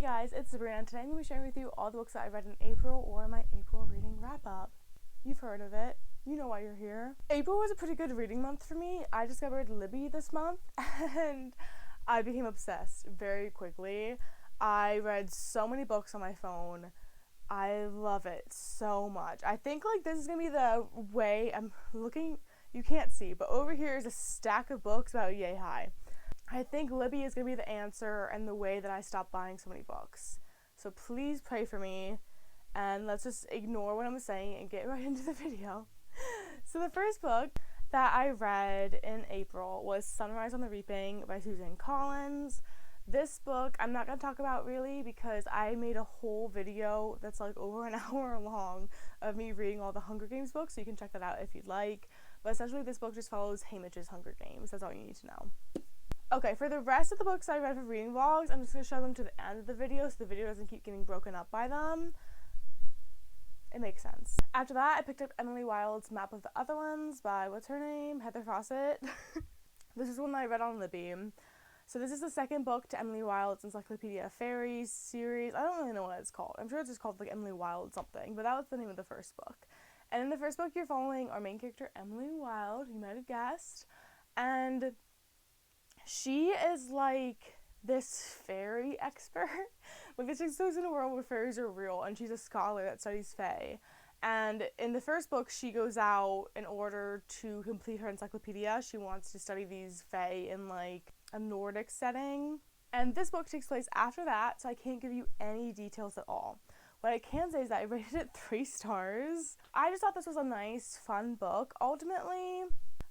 guys, it's Sabrina, and today I'm going to be sharing with you all the books that I read in April or my April reading wrap-up. You've heard of it. You know why you're here. April was a pretty good reading month for me. I discovered Libby this month, and I became obsessed very quickly. I read so many books on my phone. I love it so much. I think this is going to be the way I'm looking. You can't see, but over here is a stack of books about yay high. I think Libby is going to be the answer and the way that I stop buying so many books. So please pray for me, and let's just ignore what I'm saying and get right into the video. So the first book that I read in April was Sunrise on the Reaping by Susan Collins. This book I'm not going to talk about really because I made a whole video that's over an hour long of me reading all the Hunger Games books, so you can check that out if you'd like. But essentially this book just follows Haymitch's Hunger Games. That's all you need to know. Okay, for the rest of the books I read for reading vlogs, I'm just going to show them to the end of the video so the video doesn't keep getting broken up by them. It makes sense. After that, I picked up Emily Wilde's Map of the Other Ones by, what's her name? Heather Fawcett. This is one that I read on Libby. So this is the second book to Emily Wilde's Encyclopedia of Fairies series. I don't really know what it's called. I'm sure it's just called Emily Wilde something, but that was the name of the first book. And in the first book, you're following our main character, Emily Wilde, you might have guessed. And she is this fairy expert. This takes place in a world where fairies are real, and she's a scholar that studies fae. And in the first book, she goes out in order to complete her encyclopedia. She wants to study these fae in a Nordic setting. And this book takes place after that, so I can't give you any details at all. What I can say is that I rated it 3 stars. I just thought this was a nice, fun book. Ultimately,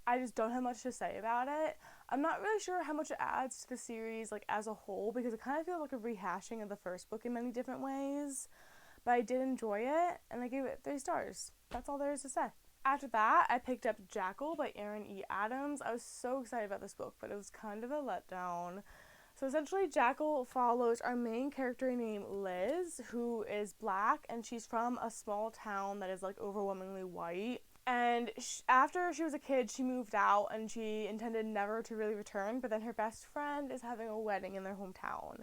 I just don't have much to say about it. I'm not really sure how much it adds to the series as a whole because it kind of feels like a rehashing of the first book in many different ways. But I did enjoy it, and I gave it 3 stars. That's all there is to say. After that, I picked up Jackal by Erin E. Adams. I was so excited about this book, but it was kind of a letdown. So essentially, Jackal follows our main character named Liz, who is black, and she's from a small town that is overwhelmingly white. And after she was a kid, she moved out, and she intended never to really return, but then her best friend is having a wedding in their hometown.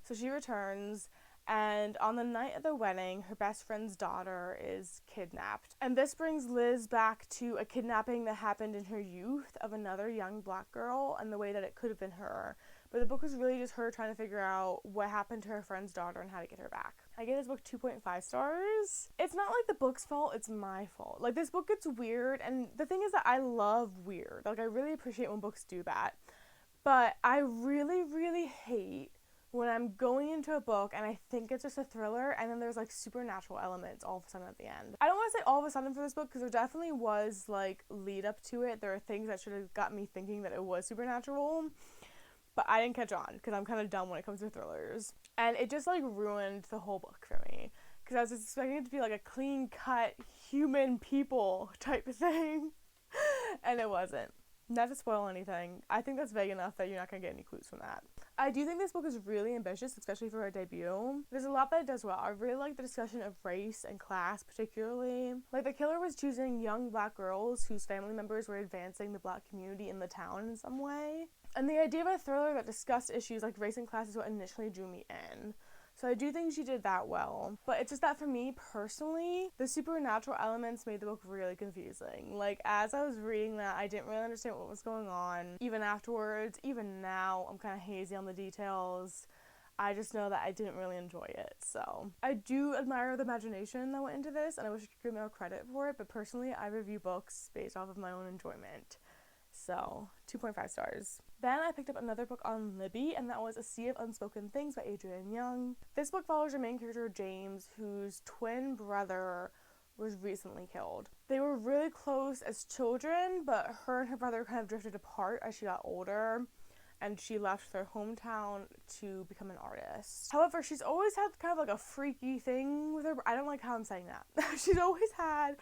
So she returns, and on the night of the wedding, her best friend's daughter is kidnapped. And this brings Liz back to a kidnapping that happened in her youth of another young black girl, and the way that it could have been her. But the book was really just her trying to figure out what happened to her friend's daughter and how to get her back. I gave this book 2.5 stars. It's not the book's fault, it's my fault. This book gets weird, and the thing is that I love weird. I really appreciate when books do that. But I really, really hate when I'm going into a book and I think it's just a thriller and then there's supernatural elements all of a sudden at the end. I don't want to say all of a sudden for this book because there definitely was lead up to it. There are things that should have got me thinking that it was supernatural. But I didn't catch on because I'm kind of dumb when it comes to thrillers. And it just ruined the whole book for me. Because I was expecting it to be a clean-cut human people type of thing. And it wasn't. Not to spoil anything. I think that's vague enough that you're not going to get any clues from that. I do think this book is really ambitious, especially for a debut. There's a lot that it does well. I really like the discussion of race and class particularly. The killer was choosing young black girls whose family members were advancing the black community in the town in some way. And the idea of a thriller that discussed issues like race and class is what initially drew me in. So I do think she did that well. But it's just that for me, personally, the supernatural elements made the book really confusing. As I was reading that, I didn't really understand what was going on. Even afterwards, even now, I'm kind of hazy on the details. I just know that I didn't really enjoy it. So I do admire the imagination that went into this, and I wish I could give more credit for it. But personally, I review books based off of my own enjoyment. So 2.5 stars. Then I picked up another book on Libby, and that was A Sea of Unspoken Things by Adrienne Young. This book follows your main character, James, whose twin brother was recently killed. They were really close as children, but her and her brother kind of drifted apart as she got older, and she left their hometown to become an artist. However, she's always had kind of a freaky thing with her. I don't like how I'm saying that. She's always had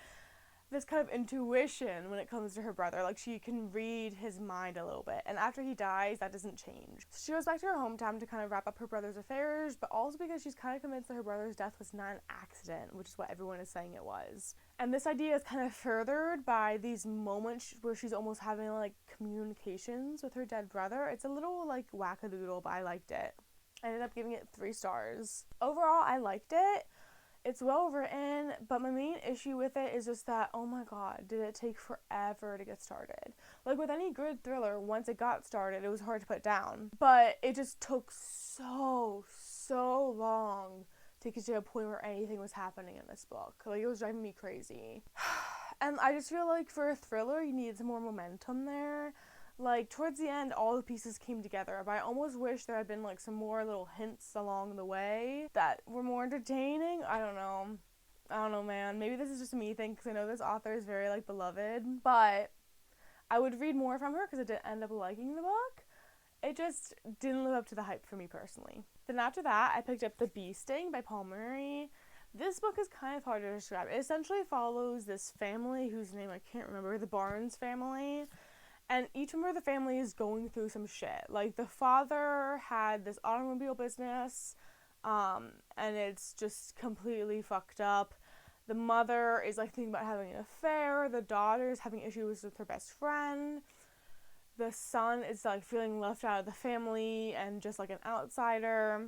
this kind of intuition when it comes to her brother. She can read his mind a little bit, and after he dies, that doesn't change. She goes back to her hometown to kind of wrap up her brother's affairs, but also because she's kind of convinced that her brother's death was not an accident, which is what everyone is saying it was. And this idea is kind of furthered by these moments where she's almost having communications with her dead brother. It's a little wackadoodle, but I liked it. I ended up giving it 3 stars. Overall, I liked it. It's well written, but my main issue with it is just that, oh my god, did it take forever to get started. Like with any good thriller, once it got started, it was hard to put down. But it just took so long to get to a point where anything was happening in this book. Like, it was driving me crazy. And I just feel like for a thriller, you need some more momentum there. Like, towards the end, all the pieces came together, but I almost wish there had been, like, some more little hints along the way that were more entertaining. I don't know, man. Maybe this is just me thing, because I know this author is very, like, beloved, but I would read more from her, because I did end up liking the book. It just didn't live up to the hype for me, personally. Then after that, I picked up The Bee Sting by Paul Murray. This book is kind of hard to describe. It essentially follows this family, whose name I can't remember, the Barnes family. And each member of the family is going through some shit. Like, the father had this automobile business, and it's just completely fucked up. The mother is, like, thinking about having an affair. The daughter is having issues with her best friend. The son is, like, feeling left out of the family and just, like, an outsider.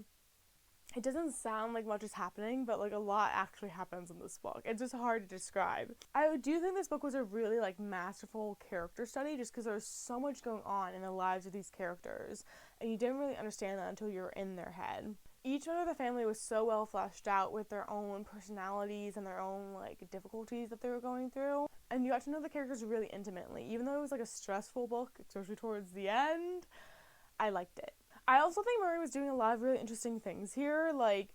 It doesn't sound like much is happening, but, like, a lot actually happens in this book. It's just hard to describe. I do think this book was a really, like, masterful character study, just because there's so much going on in the lives of these characters, and you didn't really understand that until you were in their head. Each member of the family was so well fleshed out with their own personalities and their own, like, difficulties that they were going through, and you got to know the characters really intimately. Even though it was, like, a stressful book, especially towards the end, I liked it. I also think Murray was doing a lot of really interesting things here. Like,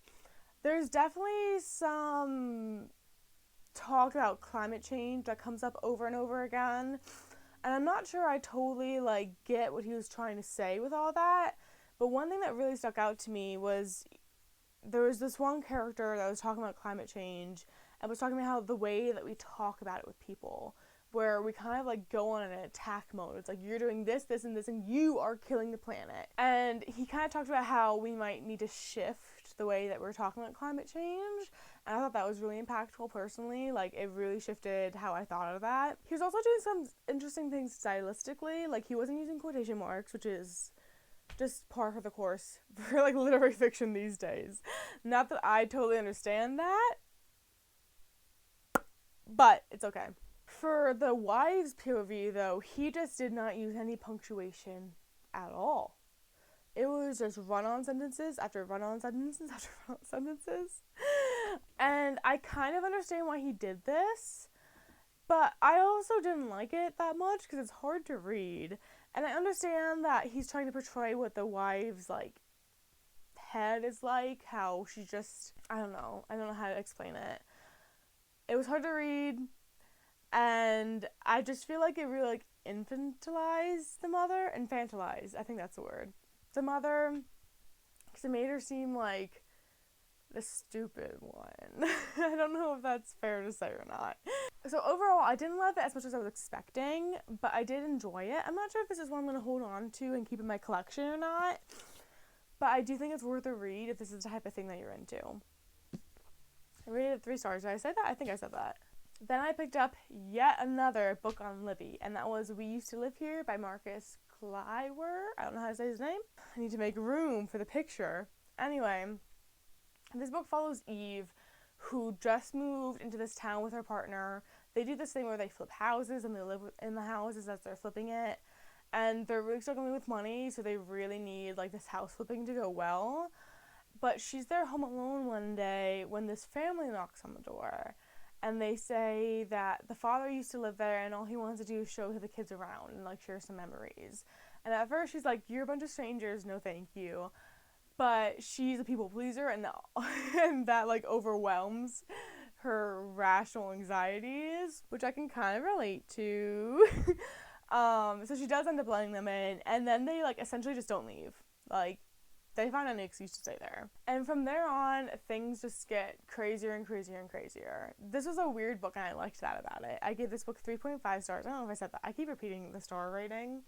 there's definitely some talk about climate change that comes up over and over again. And I'm not sure I totally, like, get what he was trying to say with all that. But one thing that really stuck out to me was there was this one character that was talking about climate change and was talking about how the way that we talk about it with people, where we kind of, like, go on an attack mode. It's like, you're doing this, this, and this, and you are killing the planet. And he kind of talked about how we might need to shift the way that we're talking about climate change. And I thought that was really impactful personally. Like, it really shifted how I thought of that. He was also doing some interesting things stylistically. Like, he wasn't using quotation marks, which is just par for the course for, like, literary fiction these days. Not that I totally understand that, but it's okay. For the wives' POV, though, he just did not use any punctuation at all. It was just run-on sentences after run-on sentences after run-on sentences. And I kind of understand why he did this, but I also didn't like it that much because it's hard to read. And I understand that he's trying to portray what the wife's, like, head is like, how she just, I don't know how to explain it. It was hard to read. And I just feel like it really, like, infantilized the mother. Infantilized, I think that's the word. The mother, because it made her seem like the stupid one. I don't know if that's fair to say or not. So overall, I didn't love it as much as I was expecting, but I did enjoy it. I'm not sure if this is one I'm going to hold on to and keep in my collection or not, but I do think it's worth a read if this is the type of thing that you're into. I rated it 3 stars. Did I say that? I think I said that. Then I picked up yet another book on Libby, and that was We Used to Live Here by Marcus Kleiwer. I don't know how to say his name. I need to make room for the picture. Anyway, this book follows Eve, who just moved into this town with her partner. They do this thing where they flip houses, and they live in the houses as they're flipping it, and they're really struggling with money, so they really need, like, this house flipping to go well. But she's there home alone one day when this family knocks on the door. And they say that the father used to live there and all he wants to do is show the kids around and, like, share some memories. And at first she's like, you're a bunch of strangers, no thank you. But she's a people pleaser and that, like, overwhelms her rational anxieties, which I can kind of relate to. So she does end up letting them in, and then they, like, essentially just don't leave. Like, they find any excuse to stay there. And from there on, things just get crazier and crazier and crazier. This was a weird book, and I liked that about it. I gave this book 3.5 stars. I don't know if I said that. I keep repeating the star rating.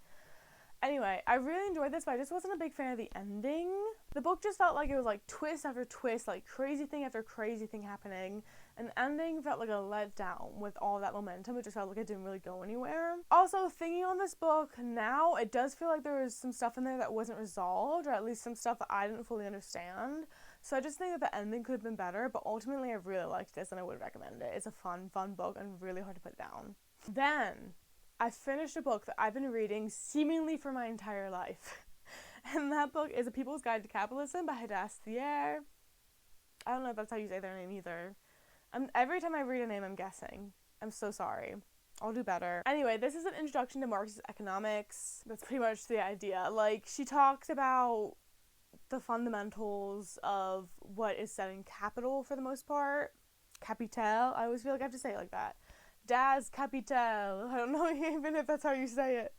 Anyway, I really enjoyed this, but I just wasn't a big fan of the ending. The book just felt like it was like twist after twist, like crazy thing after crazy thing happening. And the ending felt like a letdown with all that momentum. It just felt like it didn't really go anywhere. Also, thinking on this book now, it does feel like there was some stuff in there that wasn't resolved, or at least some stuff that I didn't fully understand. So I just think that the ending could have been better, but ultimately I really liked this and I would recommend it. It's a fun book and really hard to put down. Then I finished a book that I've been reading seemingly for my entire life. And that book is A People's Guide to Capitalism by Hadass Thier. I don't know if that's how you say their name either. Every time I read a name, I'm guessing. I'm so sorry. I'll do better. Anyway, this is an introduction to Marxist economics. That's pretty much the idea. Like, she talks about the fundamentals of what is setting capital for the most part. Capital. I always feel like I have to say it like that. Das Kapital. I don't know even if that's how you say it.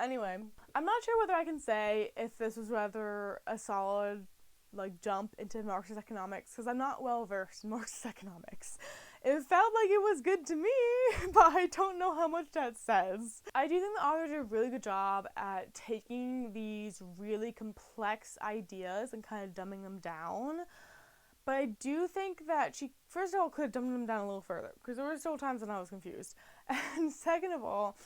Anyway, I'm not sure whether I can say if this was rather a solid, like, jump into Marxist economics, because I'm not well versed in Marxist economics. It felt like it was good to me, but I don't know how much that says. I do think the author did a really good job at taking these really complex ideas and kind of dumbing them down. But I do think that she, first of all, could have dumbed them down a little further, because there were still times when I was confused. And second of all,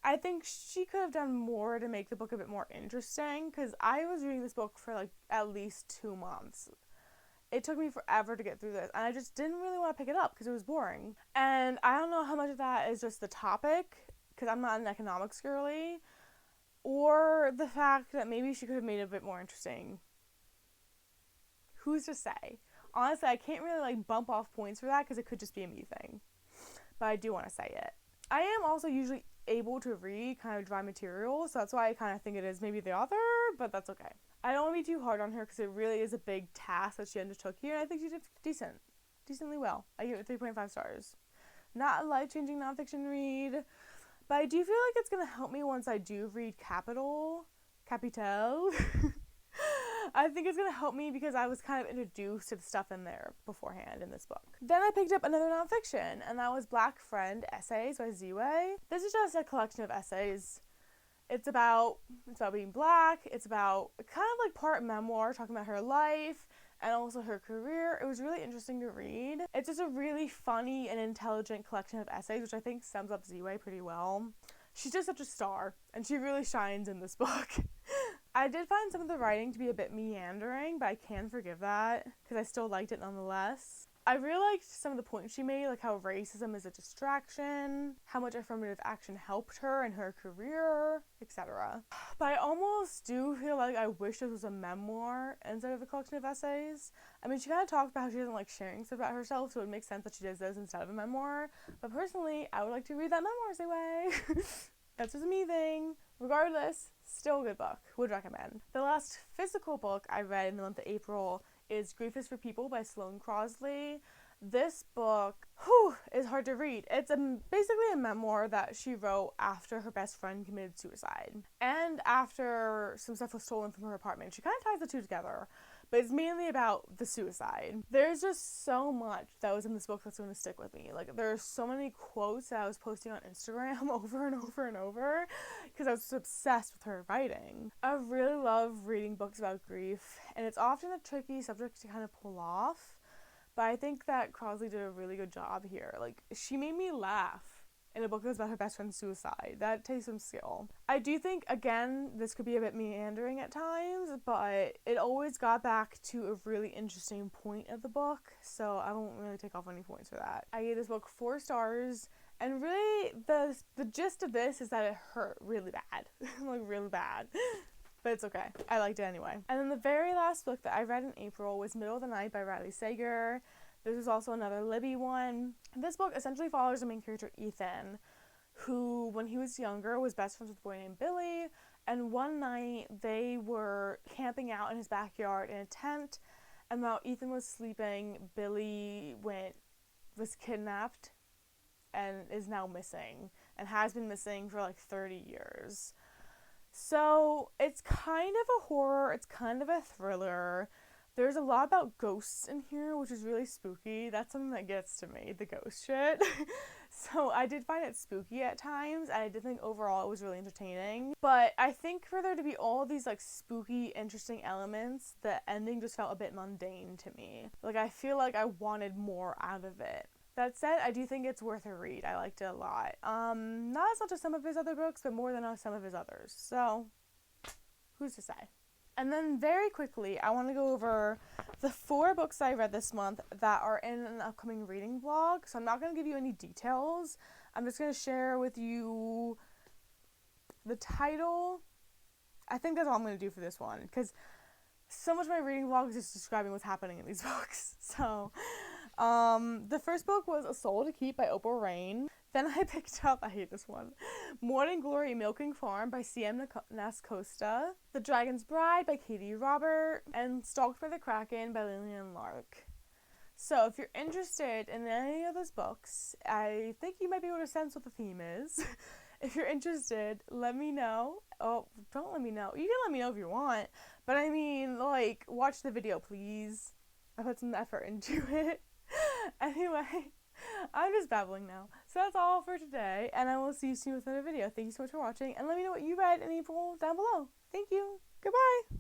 I think she could have done more to make the book a bit more interesting, because I was reading this book for, like, at least 2 months. It took me forever to get through this, and I just didn't really want to pick it up, because it was boring. And I don't know how much of that is just the topic, because I'm not an economics girly, or the fact that maybe she could have made it a bit more interesting. Who's to say? Honestly, I can't really, like, bump off points for that, because it could just be a me thing. But I do want to say it. I am also usually able to read kind of dry material, so that's why I kind of think it is maybe the author, but that's okay. I don't want to be too hard on her, because it really is a big task that she undertook here, and I think she did decently well. I give it 3.5 stars. Not a life-changing nonfiction read, but I do feel like it's going to help me once I do read Capital. I think it's going to help me because I was kind of introduced to the stuff in there beforehand in this book. Then I picked up another nonfiction, and that was Black Friend Essays by Ziwe. This is just a collection of essays. It's about being black. It's about kind of like part memoir, talking about her life and also her career. It was really interesting to read. It's just a really funny and intelligent collection of essays, which I think sums up Ziwe pretty well. She's just such a star, and she really shines in this book. I did find some of the writing to be a bit meandering, but I can forgive that, because I still liked it nonetheless. I really liked some of the points she made, like how racism is a distraction, how much affirmative action helped her in her career, etc. But I almost do feel like I wish this was a memoir instead of a collection of essays. I mean, she kind of talked about how she doesn't like sharing stuff about herself, so it would make sense that she does this instead of a memoir. But personally, I would like to read that memoirs away. That's just a me thing. Regardless, still a good book. Would recommend. The last physical book I read in the month of April is Grief is for People by Sloane Crosley. This book is hard to read. It's basically a memoir that she wrote after her best friend committed suicide and after some stuff was stolen from her apartment. She kind of ties the two together, but it's mainly about the suicide. There's just so much that was in this book that's going to stick with me. Like, there are so many quotes that I was posting on Instagram over and over and over because I was obsessed with her writing. I really love reading books about grief, and it's often a tricky subject to kind of pull off, but I think that Crosley did a really good job here. Like, she made me laugh in a book that was about her best friend's suicide. That takes some skill. I do think, again, this could be a bit meandering at times, but it always got back to a really interesting point of the book, so I won't really take off any points for that. I gave this book 4 stars, and really, the gist of this is that it hurt really bad. Like, really bad. But it's okay. I liked it anyway. And then the very last book that I read in April was Middle of the Night by Riley Sager. This is also another Libby one. This book essentially follows the main character, Ethan, who, when he was younger, was best friends with a boy named Billy, and one night they were camping out in his backyard in a tent, and while Ethan was sleeping, Billy was kidnapped and is now missing, and has been missing for like 30 years. So it's kind of a horror, it's kind of a thriller. There's a lot about ghosts in here, which is really spooky. That's something that gets to me, the ghost shit. So I did find it spooky at times, and I did think overall it was really entertaining. But I think for there to be all these like spooky, interesting elements, the ending just felt a bit mundane to me. Like I feel like I wanted more out of it. That said, I do think it's worth a read. I liked it a lot. Not as much as some of his other books, but more than some of his others. So, who's to say? And then very quickly, I want to go over the 4 books I read this month that are in an upcoming reading vlog. So I'm not going to give you any details. I'm just going to share with you the title. I think that's all I'm going to do for this one, because so much of my reading vlog is just describing what's happening in these books. So, the first book was A Soul to Keep by Oprah Rain. Then I picked up, I hate this one, Morning Glory Milking Farm by C.M. Nascosta, The Dragon's Bride by Katie Robert, and Stalked by the Kraken by Lillian Lark. So if you're interested in any of those books, I think you might be able to sense what the theme is. If you're interested, let me know. Oh, don't let me know. You can let me know if you want, but I mean, like, watch the video, please. I put some effort into it. Anyway, I'm just babbling now. So that's all for today, and I will see you soon with another video. Thank you so much for watching, and let me know what you read in April down below. Thank you. Goodbye.